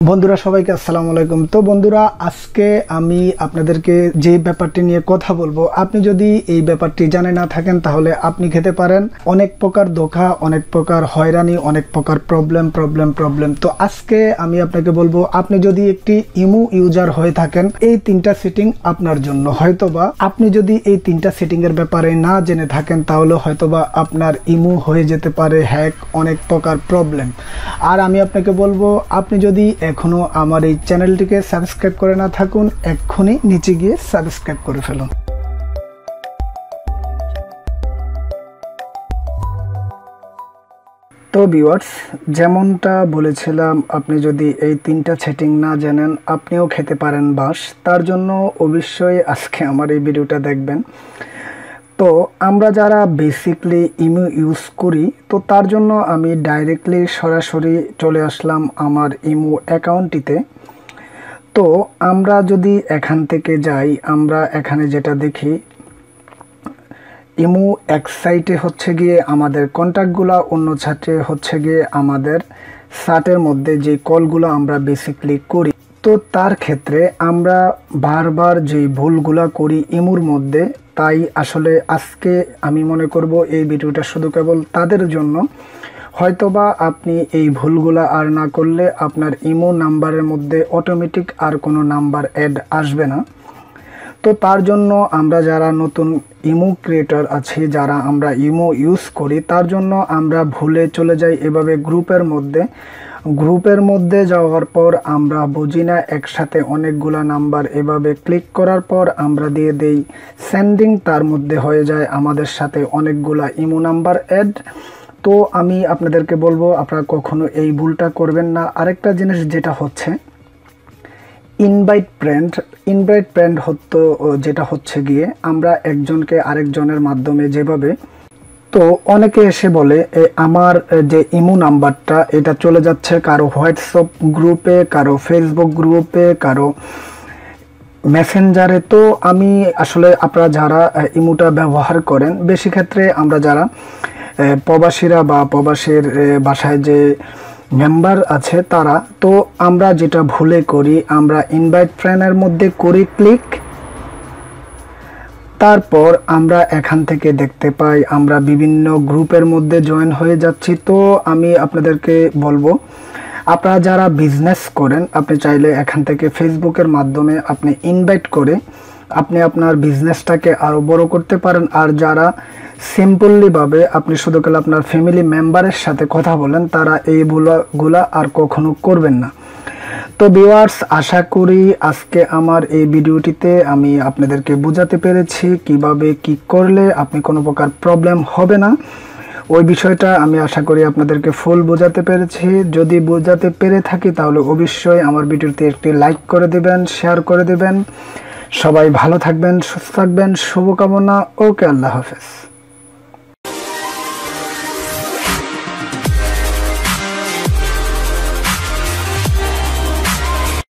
বন্ধুরা সবাইকে আসসালামু আলাইকুম। তো বন্ধুরা, আজকে আমি আপনাদেরকে যে ব্যাপারটি নিয়ে কথা বলবো, আপনি যদি এই ব্যাপারটি জানে না থাকেন তাহলে আপনি খেতে পারেন অনেক প্রকার ধোঁকা, অনেক প্রকার হয়রানি, অনেক প্রকার প্রবলেম। তো আজকে আমি আপনাকে বলবো, আপনি যদি একটি ইমো ইউজার হয়ে থাকেন, এই তিনটা সেটিং আপনার জন্য। হয়তোবা আপনি যদি এই তিনটা সেটিং এর ব্যাপারে না জেনে থাকেন তাহলে হয়তোবা আপনার ইমো হয়ে যেতে পারে হ্যাক, অনেক প্রকার প্রবলেম। আর আমি আপনাকে বলবো, আপনি যদি এখনো আমার এই চ্যানেলটিকে সাবস্ক্রাইব করে না থাকুন, এক্ষুনি নিচে গিয়ে সাবস্ক্রাইব করে ফেলুন। তো ভিউয়ার্স, যেমনটা বলেছিলাম, আপনি যদি এই তিনটা সেটিং না জানেন আপনিও খেতে পারেন বাস। তার জন্য অবশ্যই আজকে আমার এই ভিডিওটা দেখবেন। তো আমরা যারা বেসিকলি ইমো ইউজ করি, তো তার জন্য আমি ডাইরেক্টলি সরাসরি চলে আসলাম আমার ইমো অ্যাকাউন্টটিতে। তো আমরা যদি এখান থেকে যাই, আমরা এখানে যেটা দেখি, ইমো এক সাইটে হচ্ছে গিয়ে আমাদের কন্ট্যাক্টগুলো, অন্য সাইটে হচ্ছে গিয়ে আমাদের সাটের মধ্যে যে কলগুলো আমরা বেসিকলি করি। তো তার ক্ষেত্রে আমরা বারবার যে ভুলগুলা করি ইমোর মধ্যে, তাই আসলে আজকে আমি মনে করব এই ভিডিওটা শুধু কেবল তাদের জন্য। হয়তোবা আপনি এই ভুলগুলা আর না করলে আপনার ইমো নাম্বারের মধ্যে অটোমেটিক আর কোনো নাম্বার অ্যাড আসবে না। তো তার জন্য আমরা যারা নতুন ইমো ক্রিয়েটর আছি, যারা আমরা ইমো ইউজ করি, তার জন্য আমরা ভুলে চলে যাই এভাবে গ্রুপের মধ্যে যাওয়ার পর আমরা বুঝি না, একসাথে অনেকগুলা নাম্বার এভাবে ক্লিক করার পর আমরা দিয়ে দেই সেন্ডিং, তার মধ্যে হয়ে যায় আমাদের সাথে অনেকগুলা ইমো নাম্বার অ্যাড। তো আমি আপনাদেরকে বলবো, আপনারা কখনো এই ভুলটা করবেন না। আরেকটা জিনিস যেটা হচ্ছে ইনভাইট ফ্রেন্ড হতো, যেটা হচ্ছে গিয়ে আমরা একজনকে আরেকজনের মাধ্যমে যেভাবে, তো অনেকে এসে বলে আমার যে ইমো নাম্বারটা এটা চলে যাচ্ছে কারো হোয়াটসঅ্যাপ গ্রুপে, কারো ফেসবুক গ্রুপে, কারো মেসেঞ্জারে। তো আমি আসলে আপনারা যারা ইমোটা ব্যবহার করেন, বেশি ক্ষেত্রে আমরা যারা প্রবাসীরা বা প্রবাসীর বাসায় যে মেম্বার আছে তারা, তো আমরা যেটা ভুলে করি, আমরা ইনভাইট ফ্রেন্ডের মধ্যে করি ক্লিক, তারপর আমরা এখান থেকে দেখতে পাই আমরা বিভিন্ন গ্রুপের মধ্যে জয়েন হয়ে যাচ্ছি। তো আমি আপনাদেরকে বলবো, আপনারা যারা বিজনেস করেন, আপনি চাইলে এখান থেকে ফেসবুকের মাধ্যমে আপনি ইনভাইট করে আপনি আপনার বিজনেসটাকে আরও বড় করতে পারেন। আর যারা সিম্পলিভাবে আপনি শুধু কেবল আপনার ফ্যামিলি মেম্বারের সাথে কথা বলেন, তারা এই ভুলগুলা আর কখনো করবেন না। তো ভিউয়ার্স, আশা করি আজকে আমার এই ভিডিওটিতে আমি আপনাদেরকে বোঝাতে পেরেছি কিভাবে কি করলে আপনি কোনো প্রকার প্রবলেম হবে না। ওই বিষয়টা আমি আশা করি আপনাদেরকে ফুল বোঝাতে পেরেছি। যদি বোঝাতে পেরে থাকি তাহলে অবশ্যই আমার ভিডিওতে একটি লাইক করে দেবেন, শেয়ার করে দেবেন। সবাই ভালো থাকবেন, সুস্থ থাকবেন, শুভকামনা। ওকে, আল্লাহ হাফেজ।